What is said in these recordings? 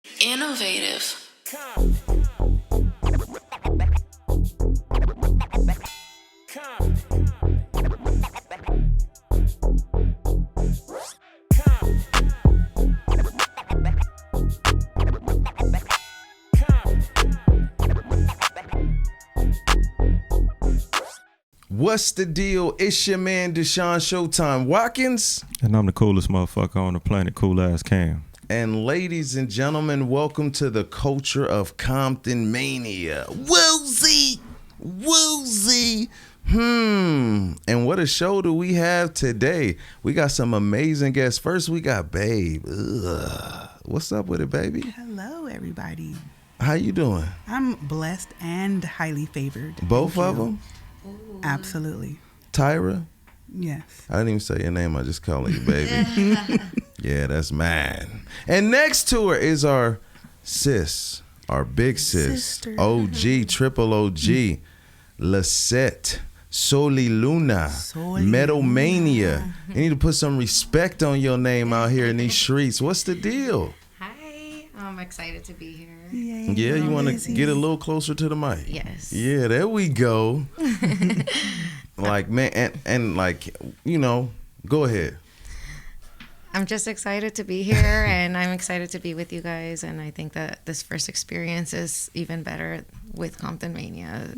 Innovative. What's the deal? It's your man Deshaun Showtime Watkins. And I'm the coolest motherfucker on the planet, cool ass Cam. And ladies and gentlemen, welcome to the culture of Comptonmania. Woozy! Woozy! And what a show do we have today? We got some amazing guests. First, we got Babe. Ugh. What's up with it, baby? Hello, everybody. How you doing? I'm blessed and highly favored. Both Thank of you. them? Absolutely. Tyra? Yes. I didn't even say your name. I just call you baby. Yeah, that's mine. And next to her is our sis, our big sis, Sister. OG, triple OG, Lissete, Soli Luna, Soli Metal Luna. Mania. You need to put some respect on your name out here in these streets. What's the deal? Hi, I'm excited to be here. Yay, Yeah, you want to Lizzie. get a little closer to the mic? Yes. Yeah, there we go. Like, man, and like, you know, go ahead. I'm just excited to be here, and I'm excited to be with you guys. And I think that this first experience is even better with Comptonmania.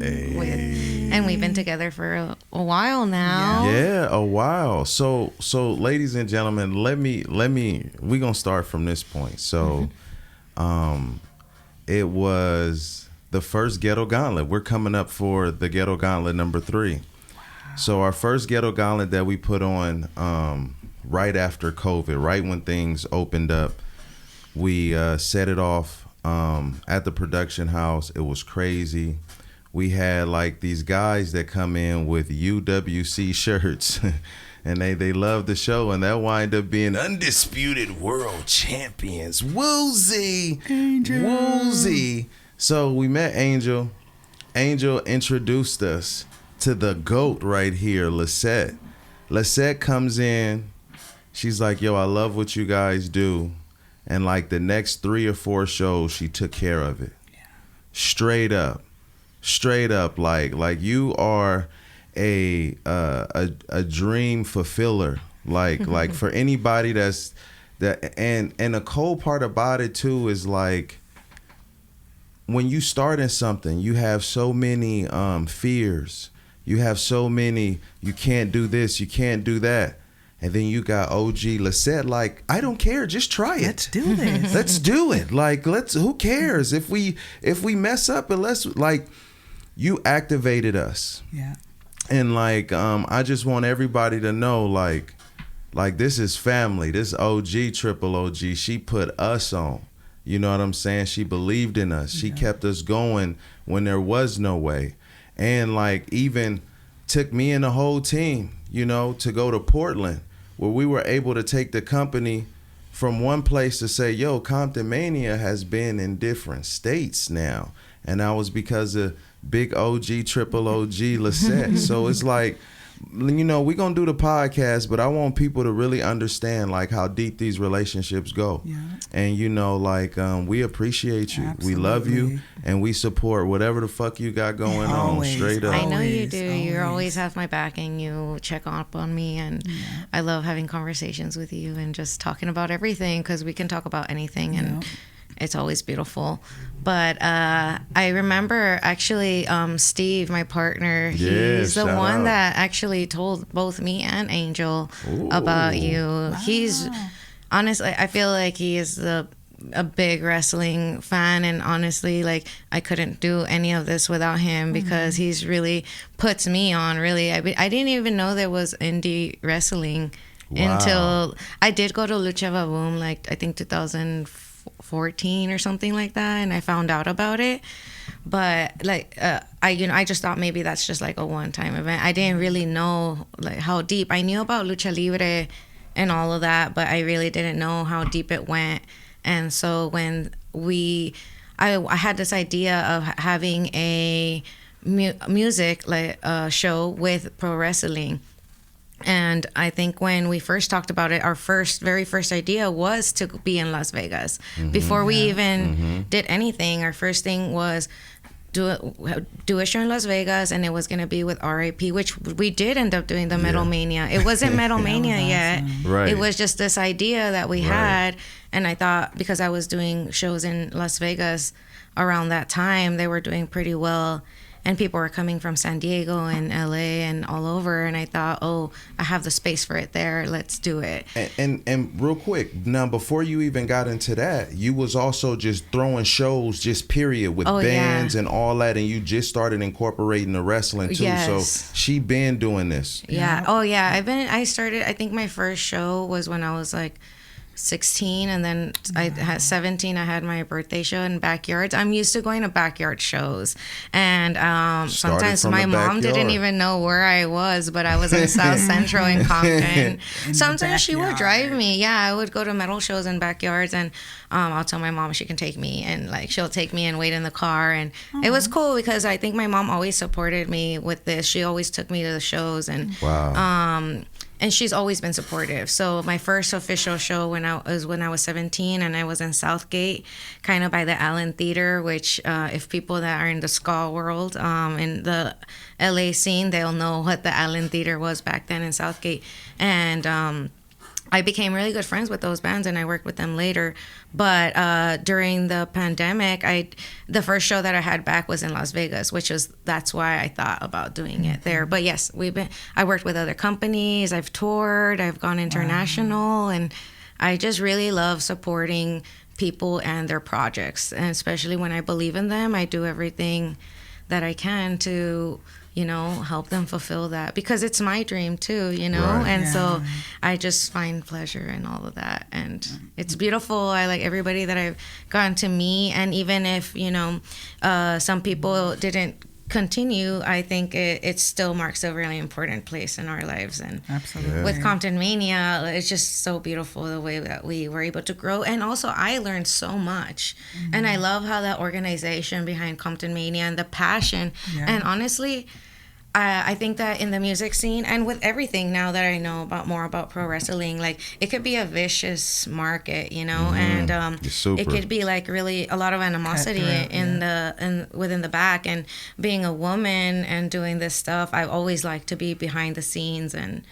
And we've been together for a while now. Yeah, a while. So ladies and gentlemen, let me we gonna start from this point. So it was the first Ghetto Gauntlet. We're coming up for the Ghetto Gauntlet number 3. Wow. So our first Ghetto Gauntlet that we put on right after COVID, right when things opened up, we set it off at the production house. It was crazy. We had like these guys that come in with UWC shirts and they love the show, and that wind up being undisputed world champions. Woozy! Angel. Woozy! So we met Angel. Angel introduced us to the GOAT right here, Lissete. Lissete comes in. She's like, yo, I love what you guys do. And like the next 3 or 4 shows, she took care of it. Yeah. Straight up, like you are a dream fulfiller. Like for anybody that's that. And the cool part about it too is like, when you start in something, you have so many fears. You have so many, you can't do this, you can't do that. And then you got OG Lissete, like, I don't care, just try it. Let's do this. Let's do it. Like, who cares if we mess up, and like, you activated us. Yeah. And like, I just want everybody to know, like this is family. This OG, triple OG, she put us on. You know what I'm saying? She believed in us. She kept us going when there was no way. And like even took me and the whole team, you know, to go to Portland, where we were able to take the company from one place to say, yo, Comptonmania has been in different states now. And that was because of big OG, triple OG Lissete. So it's like, you know, we're going to do the podcast, but I want people to really understand like how deep these relationships go. Yeah. And, you know, like we appreciate you. Absolutely. We love you, and we support whatever the fuck you got going on, straight up. I know you do. Always. You always have my backing. You check up on me, and I love having conversations with you and just talking about everything, because we can talk about anything, and it's always beautiful. But I remember actually Steve, my partner, he's the one that actually told both me and Angel about you. Wow. He's honestly, I feel like he is a big wrestling fan, and honestly, like I couldn't do any of this without him, because he's really puts me on. Really, I didn't even know there was indie wrestling until I did go to Lucha Vaboom, like I think 2014 or something like that, and I found out about it. But like I just thought maybe that's just like a one-time event. I didn't really know like how deep. I knew about Lucha Libre and all of that, but I really didn't know how deep it went. And so when I had this idea of having a music like show with pro wrestling, And I think when we first talked about it, our very first idea was to be in Las Vegas. Before we even did anything, our first thing was do a show in Las Vegas, and it was going to be with RAP, which we did end up doing the Metal Mania. It wasn't Metal Mania yet. Right. It was just this idea that we had. And I thought, because I was doing shows in Las Vegas around that time, they were doing pretty well. And people were coming from San Diego and LA and all over. And I thought, oh, I have the space for it there. Let's do it. And real quick, now before you even got into that, you was also just throwing shows, just period, with bands and all that. And you just started incorporating the wrestling too. Yes. So she been doing this. Yeah. Oh, yeah. I started, I think my first show was when I was like 16, and then I had 17. I had my birthday show in backyards. I'm used to going to backyard shows, and sometimes my mom didn't even know where I was, but I was in South Central in Compton. Sometimes she would drive me. Yeah, I would go to metal shows in backyards, and I'll tell my mom she can take me, and like she'll take me and wait in the car, and it was cool because I think my mom always supported me with this. She always took me to the shows, and and she's always been supportive. So my first official show when I was 17, and I was in Southgate, kind of by the Allen Theater, which if people that are in the ska world, in the LA scene, they'll know what the Allen Theater was back then in Southgate. And I became really good friends with those bands, and I worked with them later. But during the pandemic, the first show that I had back was in Las Vegas, that's why I thought about doing it there. But yes, I worked with other companies, I've toured, I've gone international, and I just really love supporting people and their projects. And especially when I believe in them, I do everything that I can to, help them fulfill that, because it's my dream too, and so I just find pleasure in all of that, and it's beautiful. I like everybody that I've gotten to meet, and even if some people didn't continue, I think it still marks a really important place in our lives. And absolutely, with Comptonmania, it's just so beautiful the way that we were able to grow. And also I learned so much, and I love how that organization behind Comptonmania and the passion, and honestly, I think that in the music scene, and with everything now that I know more about pro wrestling, like it could be a vicious market, and it could be like really a lot of animosity within the back. And being a woman and doing this stuff, I always like to be behind the scenes, and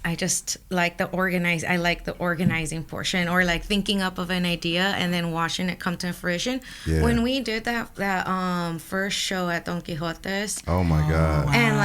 I just like the organizing portion, or like thinking up of an idea and then watching it come to fruition. Yeah. When we did that first show at Don Quixote's, oh my God! And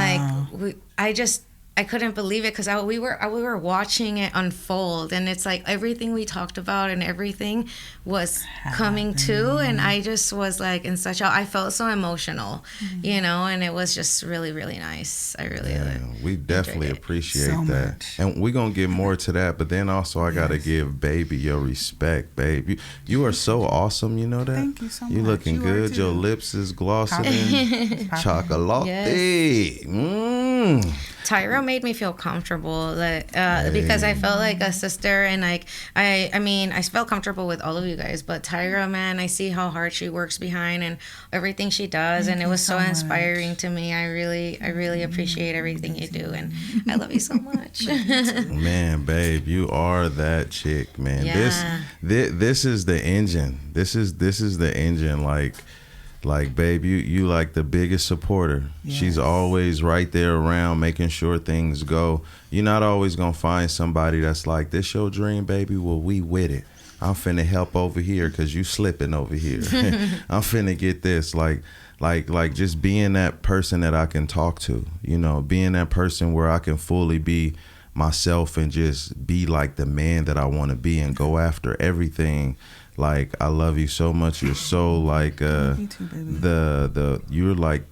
I couldn't believe it, because we were watching it unfold, and it's like everything we talked about and everything was coming to, and I just was like I felt so emotional, and it was just really, really nice. I really we definitely appreciate so that much. And we're gonna get more to that, but then also I gotta give Baby your respect, babe. You are so awesome, you know that. Thank you so much. You looking good. Your lips is glossing. Chocolate. Yes. Tyra made me feel comfortable, because I felt like a sister, and like I felt comfortable with all of you guys, but Tyra, man, I see how hard she works behind and everything she does, and it was so inspiring to me. I really appreciate everything you do, and I love you so much. Man, babe, you are that chick, man. Yeah. This is the engine. This is the engine. Like, babe, you like the biggest supporter. Yes. She's always right there around, making sure things go. You're not always gonna find somebody that's like, this your dream, baby? Well, we with it. I'm finna help over here because you slipping over here. I'm finna get this. Like just being that person that I can talk to, being that person where I can fully be myself and just be like the man that I want to be and go after everything. Like, I love you so much. You're so like you too, baby. You're like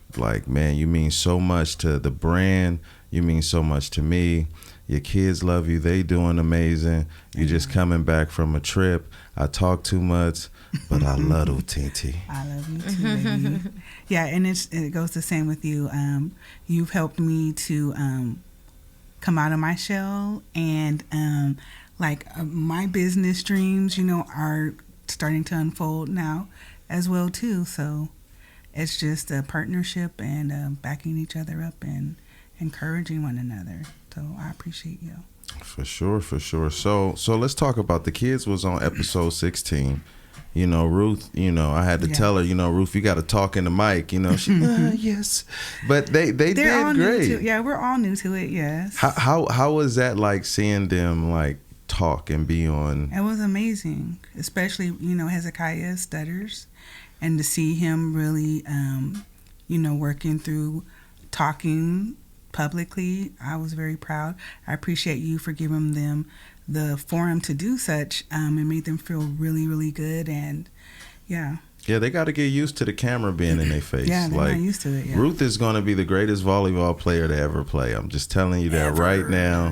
man, you mean so much to the brand. You mean so much to me. Your kids love you. They doing amazing. You're just coming back from a trip. I talk too much, but I love you, Tinty. I love you too, baby. Yeah, and it goes the same with you. You've helped me to come out of my shell, and my business dreams, are starting to unfold now as well too. So it's just a partnership and backing each other up, and encouraging one another. So I appreciate you. For sure. So let's talk about the kids was on episode 16. Ruth, I had to tell her, Ruth, you got to talk in the mic, she, yes. But they did all great. New to, yeah, we're all new to it, yes. How was that like seeing them like talk and be on? It was amazing, especially, Hezekiah stutters, and to see him really, working through talking publicly. I was very proud. I appreciate you for giving them the forum to do such, and made them feel really, really good. And yeah, they got to get used to the camera being in their face. Yeah, they're not used to it. Yeah. Ruth is going to be the greatest volleyball player to ever play. I'm just telling you that right now.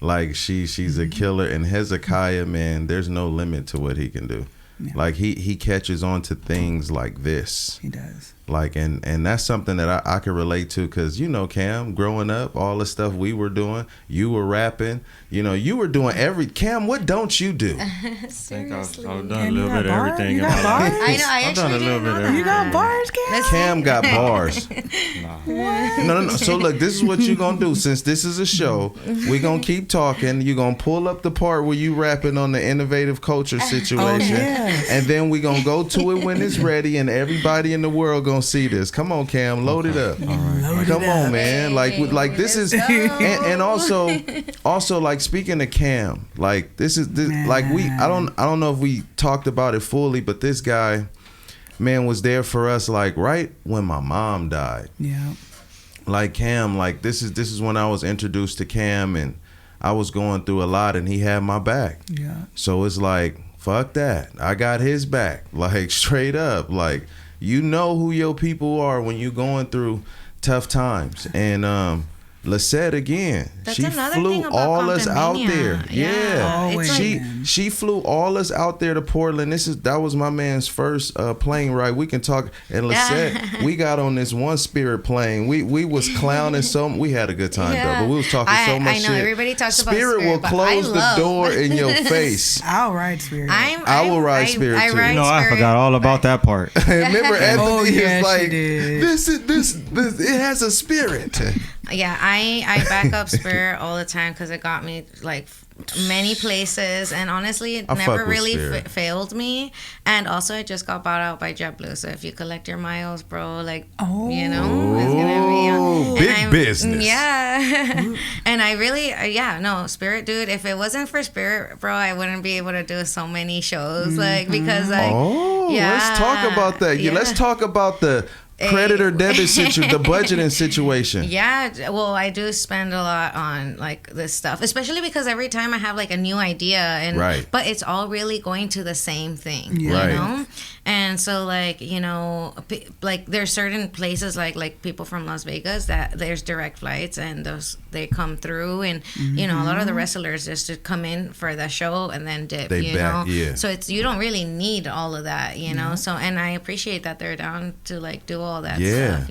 Like she's a killer. And Hezekiah, man, there's no limit to what he can do. Yeah. Like he catches on to things like this. He does. Like and that's something that I can relate to, because Cam, growing up, all the stuff we were doing, you were rapping, you were doing Cam, what don't you do? Seriously. I've done a little bit of everything. You got bars? I know. I've done a little bit of everything. You got bars, Cam? Cam got bars. Nah. No. So look, this is what you're gonna do. Since this is a show, we're gonna keep talking. You're gonna pull up the part where you rapping on the innovative culture situation, and then we're gonna go to it when it's ready, and everybody in the world gonna see this. Come on, Cam, load it up. All right. Come on, man. Like this is, and also like, speaking of Cam, like this like I don't know if we talked about it fully, but this guy, man, was there for us like right when my mom died. Yeah. Like Cam, like this is when I was introduced to Cam, and I was going through a lot, and he had my back. Yeah. So it's like, fuck that. I got his back. Like straight up. Like, who your people are when you're going through tough times. And Lissete again. That's she another flew thing about all us out Comptonmania. there. Yeah. It's She flew all us out there to Portland. That was my man's first plane ride. We can talk. And Lissete, we got on this one Spirit plane. We was clowning we had a good time though. But we was talking so much shit. I know everybody talks about Spirit, will close the door in your face. I'll ride Spirit. I will ride Spirit too. I forgot all about that part. Remember Anthony yes, was like, this it has a spirit. Yeah, I back up Spirit all the time because it got me like many places, and honestly it never really failed me. And also I just got bought out by JetBlue, so if you collect your miles, bro, like it's gonna be big business. Yeah. And I really Spirit, dude, if it wasn't for Spirit, bro, I wouldn't be able to do so many shows, like, because like let's talk about that. Let's talk about the credit or debit the budgeting situation. Yeah, well, I do spend a lot on like this stuff, especially because every time I have like a new idea, and but it's all really going to the same thing, you know. And so like, like there's certain places like people from Las Vegas that there's direct flights, and they come through, and a lot of the wrestlers just to come in for the show and then dip, so you don't really need all of that, so, and I appreciate that they're down to like do all that stuff,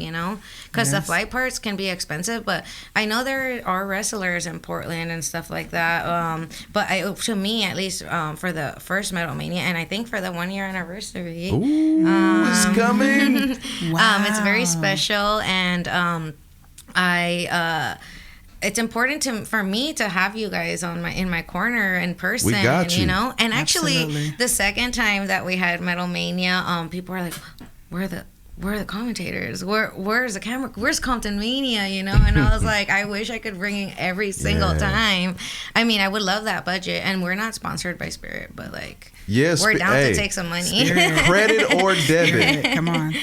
because the flight parts can be expensive, but I know there are wrestlers in Portland and stuff like that, but to me at least, for the first Metal Mania, and I think for the 1 year anniversary, it's coming. Wow. It's very special, and it's important for me to have you guys in my corner in person. We got you. And actually, Absolutely. the second time that we had Metal Mania, people are like, where are the commentators? Where's the camera? Where's Comptonmania? And I was like, I wish I could bring in every single time. I mean, I would love that budget, and we're not sponsored by Spirit, but like, we're down to take some money. Credit or debit. Come on.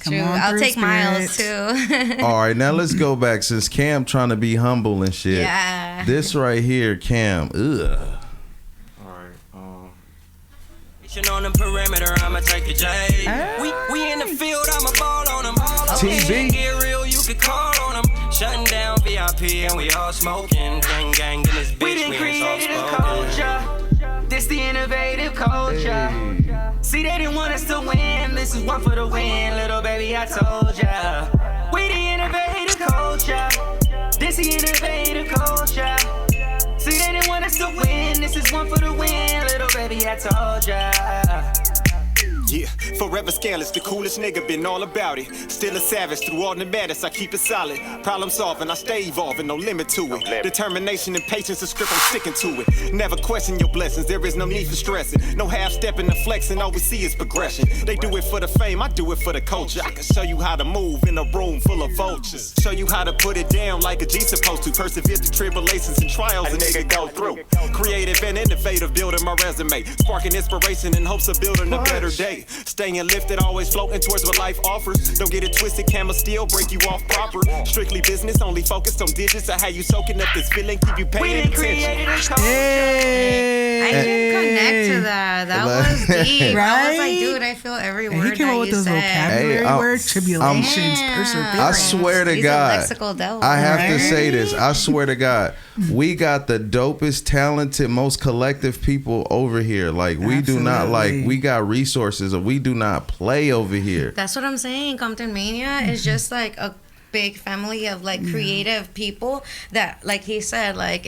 True. I'll take miles too. All right, now let's go back, since Cam trying to be humble and shit. Yeah. This right here, Cam. Ugh. On the perimeter, I'ma take the J. We in the field, I'ma ball on them. TV. Get real, you can call on them. Shutting down VIP, and we all smoking. Gang in this bitch. We done created a culture. This the innovative culture. See, they didn't want us to win. This is one for the win, little baby, I told ya. We the innovative culture. This the innovative culture. See, they didn't want us to win. This is one for the win, little baby, I told ya. Yeah, forever forever scandalous, the coolest nigga, been all about it. Still a savage, through all the madness, I keep it solid. Problem solving, I stay evolving, no limit to it. Determination and patience, the script, I'm sticking to it. Never question your blessings, there is no need for stressing. No half-stepping and flexing, all we see is progression. They do it for the fame, I do it for the culture. I can show you how to move in a room full of vultures. Show you how to put it down like a G supposed to. Persevere through tribulations and trials a nigga go through. Creative and innovative, building my resume. Sparking inspiration in hopes of building a better day. Staying lifted, always floating towards what life offers. Don't get it twisted, camera still break you off proper. Strictly business, only focused on digits. I how you soaking up this feeling, keep you paying attention. I can connect to that. That was deep. Right? I was like, dude, I feel every word And he came that up with you those said. vocabulary words, tribulations, Yeah. perseverance. I swear to He's God, a lexical devil. I have to say this. I swear to God, we got the dopest, talented, most collective people over here. Like we do not Absolutely. we got resources, or we do not play over here. That's what I'm saying. Comptonmania is just like a big family of like creative people that, like he said, like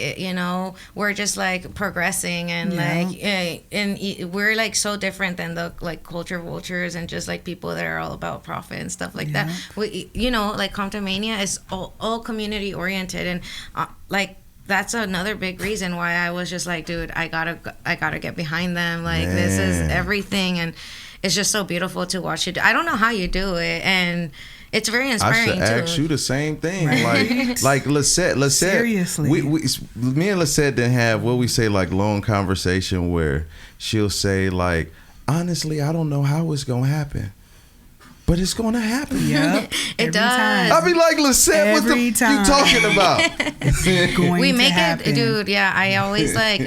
we're just like progressing and we're like so different than the like culture vultures and just like people that are all about profit and stuff like that. We, like Comptonmania is all community oriented and like. That's another big reason why I was just like, dude, I gotta get behind them. Like this is everything, and it's just so beautiful to watch you do. I don't know how you do it, and it's very inspiring. I should ask you the same thing. Like Lissete. Seriously. Me and Lissete didn't have what we say like long conversation where she'll say like, honestly, I don't know how it's gonna happen. But it's gonna happen. Yep. It does. I'll be like, Lissete, what the you talking about? It's going We to make happen. it, dude. Yeah, I always like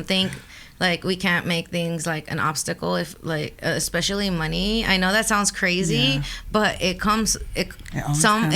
think like we can't make things like an obstacle if like especially money. I know that sounds crazy, but it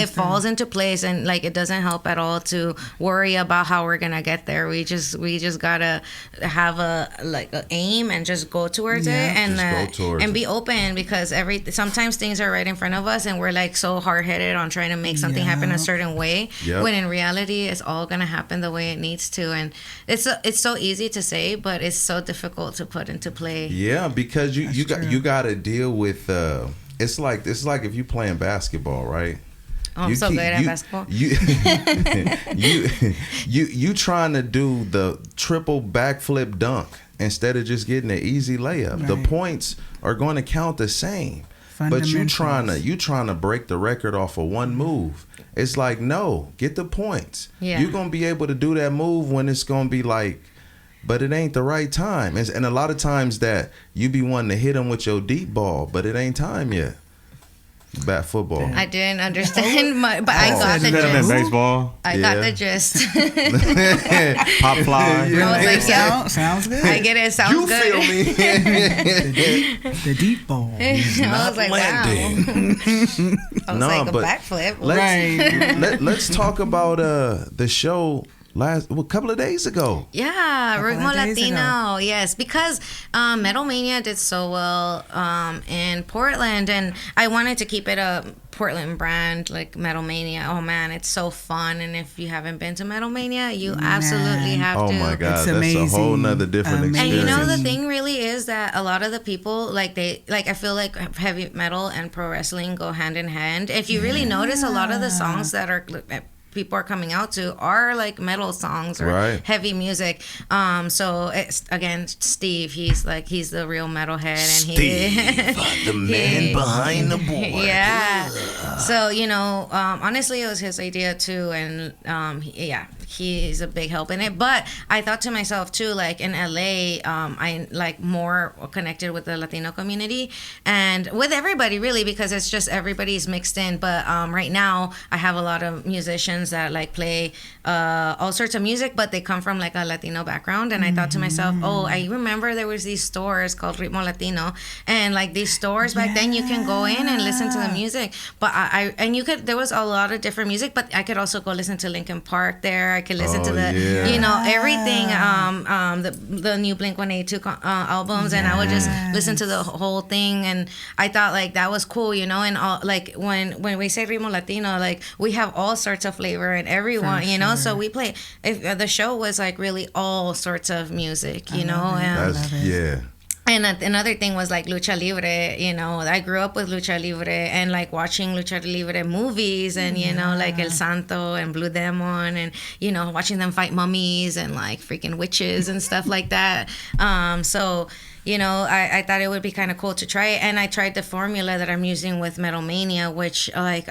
falls into place, and like it doesn't help at all to worry about how we're gonna get there. We just gotta have a aim and just go towards it and be open, because sometimes things are right in front of us and we're like so hard-headed on trying to make something happen a certain way when in reality it's all gonna happen the way it needs to. And it's so easy to say, but it's so difficult to put into play. Yeah, because you got to deal with it's like if you playing basketball, right? Oh, I'm so good at basketball. You trying to do the triple backflip dunk instead of just getting an easy layup. Right. The points are going to count the same. But you trying to break the record off of one move. It's like, no, get the points. Yeah. You're going to be able to do that move when it's going to be like, but it ain't the right time. And a lot of times that you be wanting to hit them with your deep ball, but it ain't time yet. Bat football. I didn't understand but I got the Better than gist. baseball. I got the gist. Pop fly. I was like, yeah, sounds good. I get it. Sounds You good. feel me? The deep ball. I was like, wow. I was like a but backflip. Let's talk about the show a couple of days ago. Yeah, Ritmo days Latino. Yes, because Metal Mania did so well in Portland, and I wanted to keep it a Portland brand, like Metal Mania. Oh man, it's so fun, and if you haven't been to Metal Mania, you absolutely have Oh to. my God, It's that's amazing. a whole nother different Amazing. experience. And you know the thing really is that a lot of the people I feel like heavy metal and pro wrestling go hand in hand. If you really notice, a lot of the songs that people are coming out to are like metal songs or heavy music. So it's again Steve. He's the real metalhead, and the man behind the board. Yeah. So honestly, it was his idea too, and he's a big help in it. But I thought to myself too, like in LA, I like more connected with the Latino community and with everybody really, because it's just everybody's mixed in. But right now, I have a lot of musicians that like play all sorts of music, but they come from like a Latino background. And I thought to myself, I remember there was these stores called Ritmo Latino, and like these stores back then you can go in and listen to the music. But there was a lot of different music, but I could also go listen to Linkin Park there. I could listen to everything, the new Blink-182 albums, and I would just listen to the whole thing. And I thought like that was cool, and all, like when we say Ritmo Latino, like we have all sorts of flavor and everyone, so we play. If the show was like really all sorts of music, And another thing was like lucha libre. You know, I grew up with lucha libre and like watching lucha libre movies, and you know, like El Santo and Blue Demon, and you know, watching them fight mummies and like freaking witches and stuff like that. So you know, I thought it would be kind of cool to try it, and I tried the formula that I'm using with Metal Mania, which like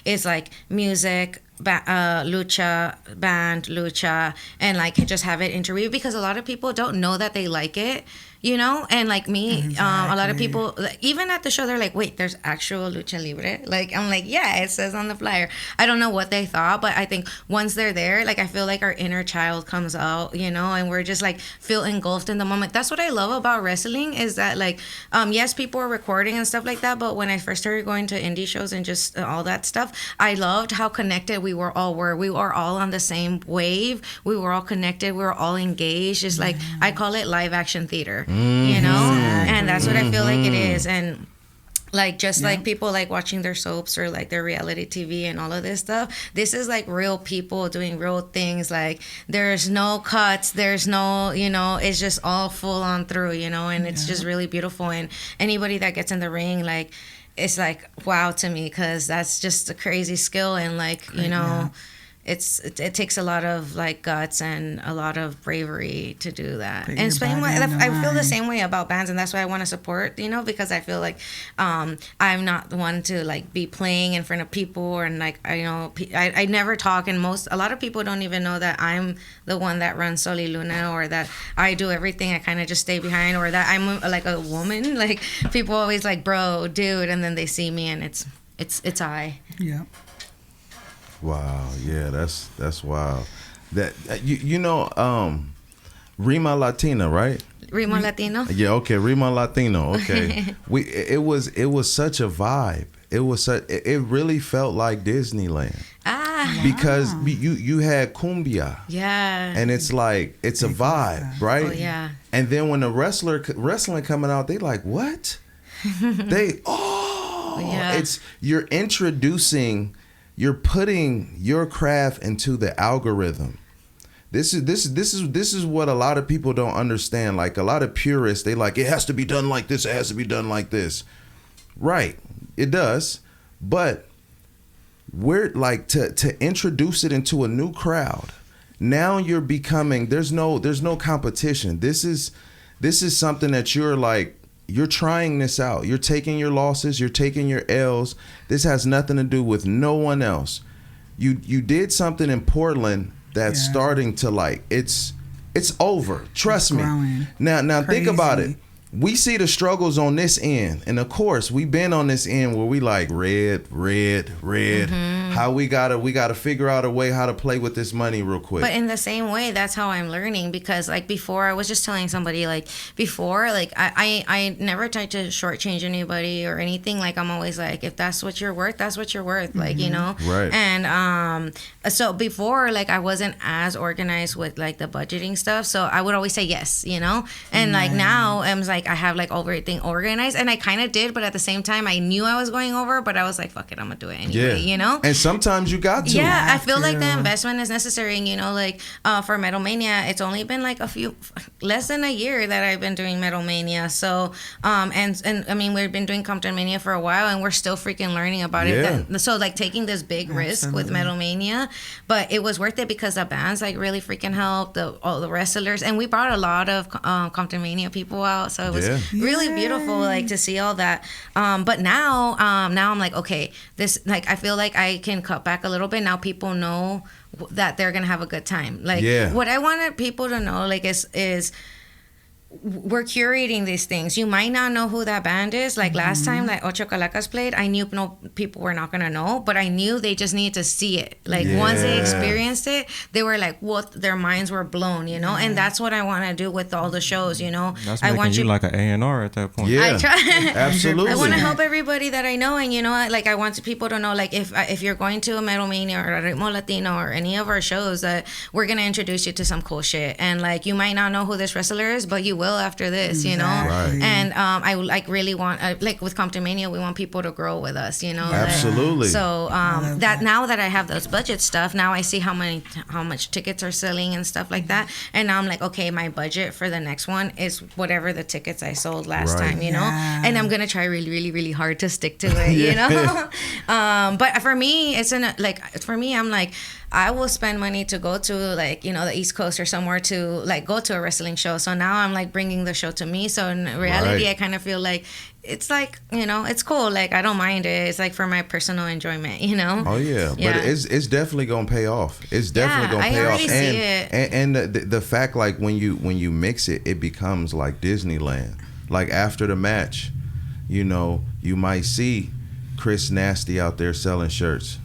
is like music, lucha, band, lucha, and like just have it interweave, because a lot of people don't know that they like it, you know, and like me, a lot of people, even at the show, they're like, wait, there's actual lucha libre? Like, I'm like, yeah, it says on the flyer. I don't know what they thought, but I think once they're there, like, I feel like our inner child comes out, you know, and we're just like feel engulfed in the moment. That's what I love about wrestling, is that like, yes, people are recording and stuff like that, but when I first started going to indie shows and just all that stuff, I loved how connected we were all were. We were all on the same wave. We were all connected. We were all engaged. It's like, I call it live action theater. You know, and that's what I feel like it is. And like, just like people like watching their soaps or like their reality TV and all of this stuff, this is like real people doing real things. Like, there's no cuts, there's no, you know, it's just all full on through, you know, and it's just really beautiful. And anybody that gets in the ring, like, it's like wow to me, because that's just a crazy skill. And like, you know, it takes a lot of like guts and a lot of bravery to do that. And same way, I feel the same way about bands, and that's why I want to support, you know, because I feel like I'm not the one to like be playing in front of people, and like I never talk, and a lot of people don't even know that I'm the one that runs Soli Luna, or that I do everything. I kind of just stay behind, or that I'm like a woman. Like, people always like, bro, dude, and then they see me and it's I. Yeah. Wow, yeah, that's wild. That you know, Rima Latina, right? Rima Latino. Yeah, okay, Rima Latino. Okay, it was such a vibe. It really felt like Disneyland. Because you had cumbia. Yeah. And it's like, it's a vibe, right? Oh yeah. And then when the wrestling coming out, they like, what? You're introducing. You're putting your craft into the algorithm. This is what a lot of people don't understand. Like, a lot of purists, they like, it has to be done like this. It has to be done like this. Right, it does. But we're like to introduce it into a new crowd. Now you're becoming. There's no competition. This is something that you're like. You're trying this out. You're taking your losses. You're taking your L's. This has nothing to do with no one else. You did something in Portland that's starting to like, it's over. Trust me. Now think about it. We see the struggles on this end, and of course we've been on this end where we like red. How we gotta figure out a way how to play with this money real quick. But in the same way, that's how I'm learning, because like before, I was just telling somebody, like before, like I never tried to shortchange anybody or anything. Like, I'm always like, if that's what you're worth, that's what you're worth. Like, you know. Right. And so before, like, I wasn't as organized with like the budgeting stuff, so I would always say yes, you know. And like now, I'm like, I have like everything organized, and I kind of did, but at the same time, I knew I was going over, but I was like, fuck it, I'm gonna do it anyway, you know. And sometimes you got to. Yeah, I feel like the investment is necessary. And, you know, like for Metal Mania, it's only been like less than a year that I've been doing Metal Mania. So, and I mean, we've been doing Comptonmania for a while, and we're still freaking learning about it. So, like, taking this big risk with Metal Mania, but it was worth it because the bands like really freaking helped, all the wrestlers, and we brought a lot of Comptonmania people out. So it was really beautiful, like, to see all that. But now I'm like, okay, this, like, I feel like I can cut back a little bit. Now people know that they're gonna have a good time. Like, what I wanted people to know, like, is we're curating these things. You might not know who that band is. Like last time that Ocho Calacas played, I knew people were not gonna know, but I knew they just needed to see it. Like once they experienced it, they were like, what? Their minds were blown, you know. And that's what I want to do with all the shows, you know. That's making you like an A&R at that point. Yeah, I try. Absolutely. I want to help everybody that I know, and you know, like I want people to know, like if you're going to a Metal Mania or a Ritmo Latino or any of our shows, that we're gonna introduce you to some cool shit. And like, you might not know who this wrestler is, but you will. will after this, you know. Right. And I like really want like with Comptonmania, we want people to grow with us, you know. Absolutely. So that now that I have those budget stuff, now I see how much tickets are selling and stuff like that, and now I'm like, okay, my budget for the next one is whatever the tickets I sold last time, you know. And I'm gonna try really, really, really hard to stick to it, you know. But for me, I'm like, I will spend money to go to like, you know, the East Coast or somewhere to like go to a wrestling show. So now I'm like bringing the show to me. So in reality, I kind of feel like it's like, you know, it's cool. Like I don't mind it. It's like for my personal enjoyment, you know. Oh yeah, but it's definitely gonna pay off. It's definitely gonna pay off. See it. And the fact like when you mix it, it becomes like Disneyland. Like after the match, you know, you might see Chris Nasty out there selling shirts.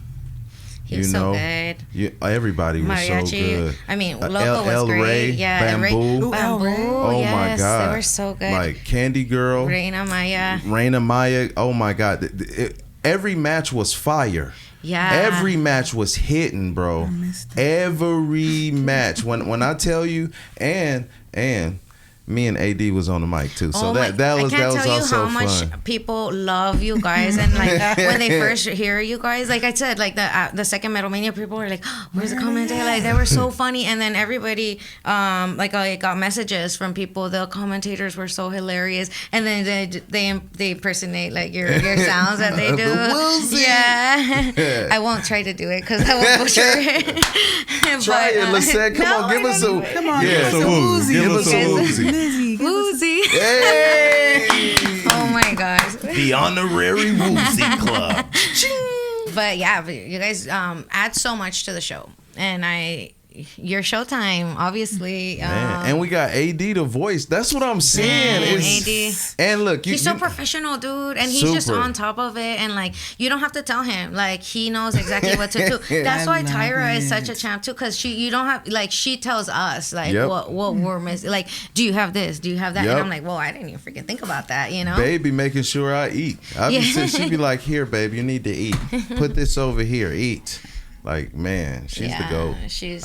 He was so good. Everybody was Mariachi. so good. I mean, Loco was great. Ray, Yeah, Bamboo. Oh yes, my God. They were so good. Like Candy Girl. Reina Maya. Oh my God. Every match was fire. Yeah. Every match was hitting, bro. I missed it. Every match. When I tell you, and me and AD was on the mic too, so that was I can't also tell you how fun. much people love you guys, and like when they first hear you guys, like I said, like the second Metal Mania, people were like, oh, "Where's the commentator?" Like they were so funny, and then everybody, like I got messages from people. The commentators were so hilarious, and then they impersonate like your sounds that they do. Yeah, I won't try to do it because I will butcher it. Try it, Lissette. Come on, give us a woozy. Give us a woozy. Woozy. Hey! Oh my gosh. The honorary Woozy Club. But yeah, you guys add so much to the show, and your showtime, obviously. Man, and we got AD the voice. That's what I'm saying. AD. And look, he's so professional, dude, and he's just on top of it. And like, you don't have to tell him. Like, he knows exactly what to do. That's why Tira is such a champ too, because you don't have like she tells us like what we're missing. Like, do you have this? Do you have that? And I'm like, well, I didn't even freaking think about that. You know, baby, making sure I eat. She'd be like, here, babe, you need to eat. Put this over here, eat. Like, man, she's the GOAT.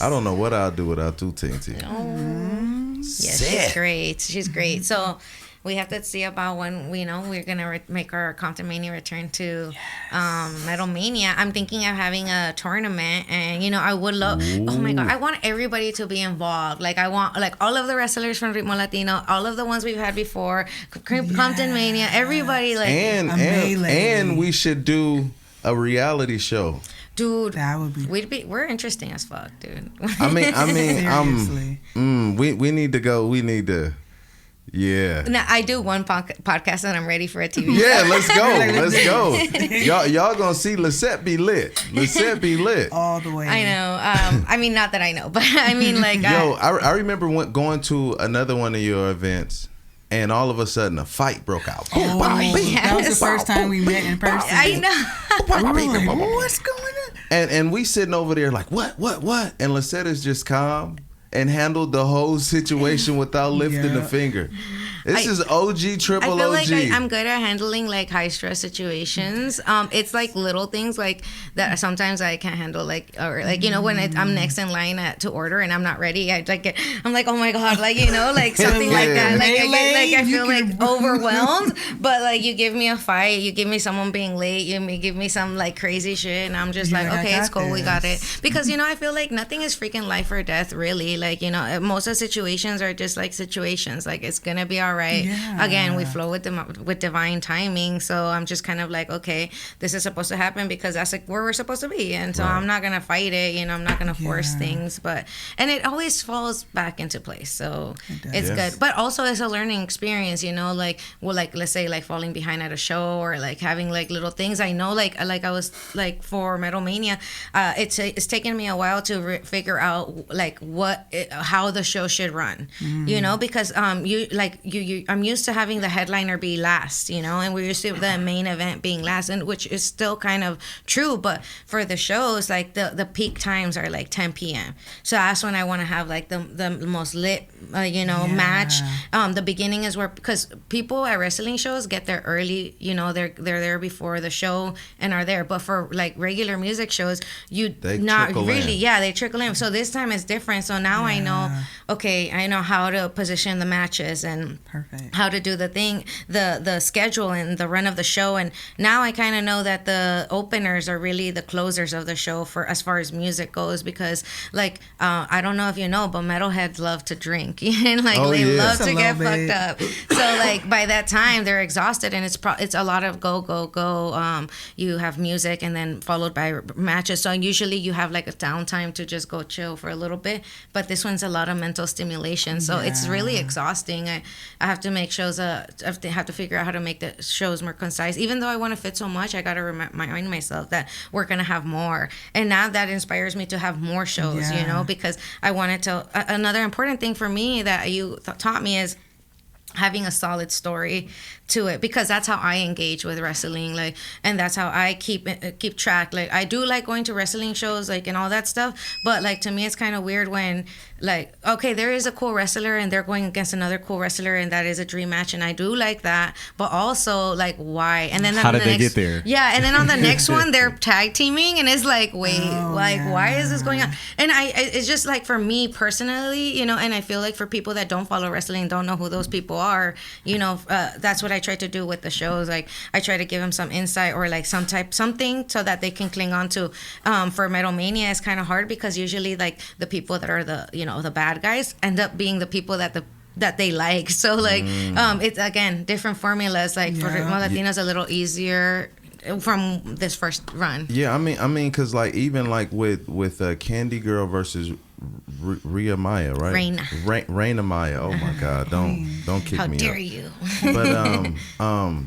I don't know what I'll do without Tinty. Yeah, she's great. She's great. So we have to see about when we're gonna make our Comptonmania return to Metal Mania. I'm thinking of having a tournament, and I would love. Oh my God, I want everybody to be involved. Like I want like all of the wrestlers from Ritmo Latino, all of the ones we've had before, Comptonmania, everybody like. And we should do a reality show. Dude, that would be. We're interesting as fuck, dude. I mean, seriously. We need to go. We need to. Yeah. Now I do one podcast and I'm ready for a TV. Yeah, let's go. Let's go. Y'all gonna see Lissette be lit. Lissette be lit all the way. I know. I mean, not that I know, but I mean, like. I remember going to another one of your events. And all of a sudden, a fight broke out. That was the first time we met in person. I know. We were like, what's going on? And we sitting over there like, what? And Lissette is just calm and handled the whole situation without lifting a finger. This is OG, triple OG. I feel like I'm good at handling like high stress situations. It's like little things like that sometimes I can't handle, like, or like, when I'm next in line to order and I'm not ready, I'm like, oh my God, like, like something like that. Like I feel like overwhelmed, but like you give me a fight, you give me someone being late, you give me some like crazy shit, and I'm just like, okay, it's cool, we got it. Because, I feel like nothing is freaking life or death, really. Like, most of the situations are just like situations. Like, it's gonna be all right. Yeah. Again, we flow with divine timing. So I'm just kind of like, okay, this is supposed to happen because that's like where we're supposed to be. And so I'm not gonna fight it. I'm not gonna force things. And it always falls back into place. So it's good. But also it's a learning experience. Like, well, like let's say like falling behind at a show or like having like little things. I know like I was like for Metal Mania, it's taken me a while to figure out like how the show should run. Because I'm used to having the headliner be last, and we're used to the main event being last, and which is still kind of true. But for the shows, like the peak times are like 10 p.m. So that's when I want to have like the most lit, match. The beginning is where, because people at wrestling shows get there early, they're there before the show and are there. But for like regular music shows, they trickle in. So this time is different. So now now I know, okay, I know how to position the matches and how to do the thing, the schedule and the run of the show. And now I kind of know that the openers are really the closers of the show for as far as music goes, because like I don't know if you know, but metalheads love to drink and like they love to get fucked up. So like by that time they're exhausted, and it's a lot of go. You have music and then followed by matches. So usually you have like a downtime to just go chill for a little bit, but this one's a lot of mental stimulation, so it's really exhausting. I have to make shows I have to figure out how to make the shows more concise. Even though I want to fit so much, I got to remind myself that we're gonna have more, and now that inspires me to have more shows, you know, because I wanted to another important thing for me that you taught me is having a solid story to it, because that's how I engage with wrestling, like, and that's how I keep track. Like, I do like going to wrestling shows, like, and all that stuff, but like to me it's kind of weird when like, okay, there is a cool wrestler and they're going against another cool wrestler and that is a dream match, and I do like that, but also like why? And then how did they get there? Yeah, and then on the next one they're tag teaming, and it's like, wait, why is this going on? And it's just like, for me personally, you know, and I feel like for people that don't follow wrestling, don't know who those people are, you know, that's what I try to do with the shows. Like, I try to give them some insight or like something so that they can cling on to. For Metal Mania, it's kind of hard because usually like the people that are the, you know, the bad guys end up being the people that they like. So like, it's again different formulas. Like for Latinos, a little easier from this first run. Yeah, I mean, cause like even like with Candy Girl versus Rhea Maya, right? Raina Maya. Oh my God! Don't kick How me. How dare up. you? But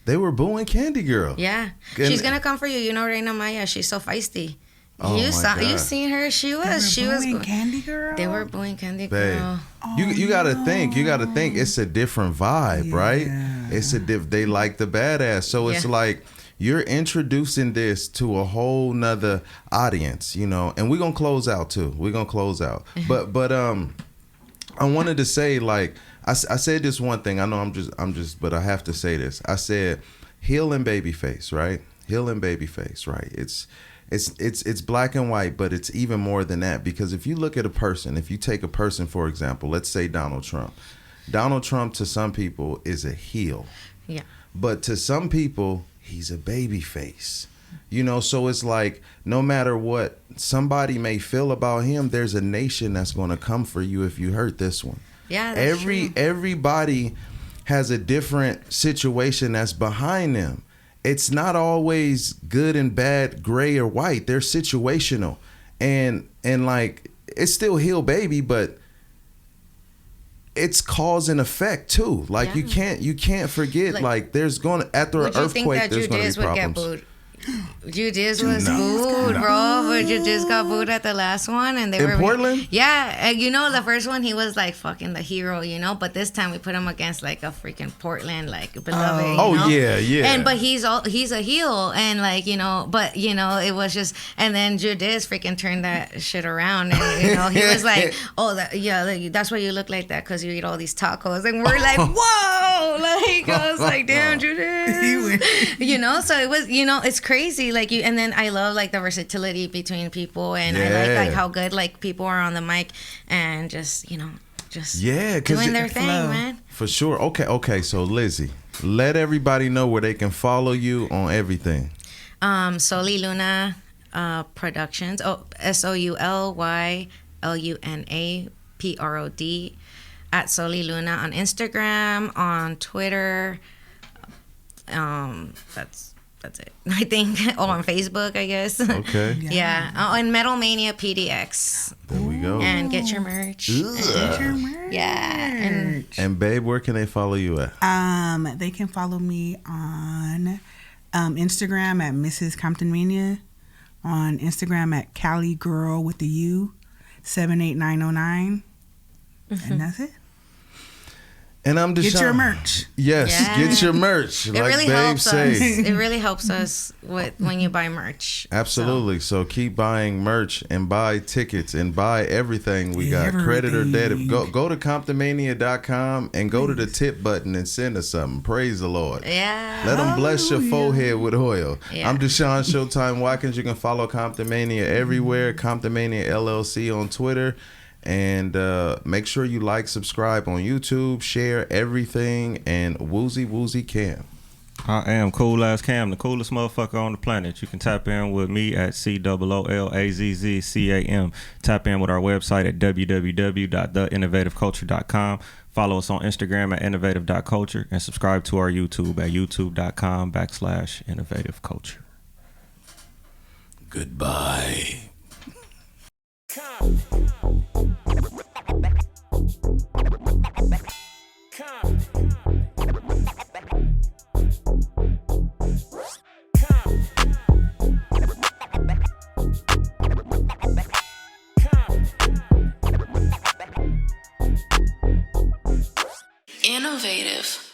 they were booing Candy Girl. Yeah, she's gonna come for you. You know, Reina Maya. She's so feisty. Oh you God. seen her? She was Candy Girl. They were booing Candy Babe, Girl. you gotta think. You gotta think. It's a different vibe, right? It's they like the badass. So it's like you're introducing this to a whole nother audience, you know. And we're gonna close out too. But I wanted to say, like, I said this one thing. I know I'm just, but I have to say this. I said heel and babyface, right? Heel and babyface, right? It's black and white, but it's even more than that, because if you look at a person, if you take a person, for example, let's say Donald Trump. Donald Trump to some people is a heel. Yeah. But to some people, he's a baby face. You know, so it's like no matter what somebody may feel about him, there's a nation that's going to come for you if you hurt this one. Yeah, that's true. Everybody has a different situation that's behind them. It's not always good and bad, gray or white. They're situational. And like, it's still heel baby, but it's cause and effect too. Like you can't forget, like there's going to, after an earthquake, there's going to be problems. Judas was booed, bro. But Judas got booed at the last one, and they were in Portland. Yeah, and you know, the first one he was like fucking the hero, you know. But this time we put him against like a freaking Portland, like beloved. You know? Yeah. And but he's a heel, and like, you know, but you know, it was just, and then Judas freaking turned that shit around, and you know, he was like, oh, that's why you look like that, because you eat all these tacos, and we're like, whoa, like I was like, damn, Judas, you know. So it was, you know, it's crazy, like you. And then I love like the versatility between people, and I like how good like people are on the mic and just, you know, just doing their thing, man. For sure. Okay. So Lizzie, let everybody know where they can follow you on everything. Soli Luna Productions. SoulYLuna Prod at Soli Luna on Instagram, on Twitter. That's it, I think. On Facebook, I guess. Okay. Yeah. And Metal Mania PDX. There we go. And get your merch. Get your merch. Yeah. And babe, where can they follow you at? They can follow me on Instagram at Mrs. Comptonmania, on Instagram at Cali Girl with the U 78909, and that's it. And I'm just get your merch. Yes, get your merch. It like really Babe helps say. us. It really helps us when you buy merch. Absolutely. So keep buying merch and buy tickets and buy everything we got, credit or debit. Go to Comptonmania.com and go to the tip button and send us something. Praise the Lord. Yeah. Let them bless your forehead with oil. Yeah. I'm Deshaun Showtime Watkins. You can follow Comptonmania everywhere. Comptonmania LLC on Twitter. And make sure you like, subscribe on YouTube, share everything, and Woozy Cam. I am Cool Ass Cam, the coolest motherfucker on the planet. You can tap in with me at COOLAZZCAM. Tap in with our website at www.theinnovativeculture.com. Follow us on Instagram at innovative.culture and subscribe to our YouTube at youtube.com/innovativeculture. Goodbye. Innovative.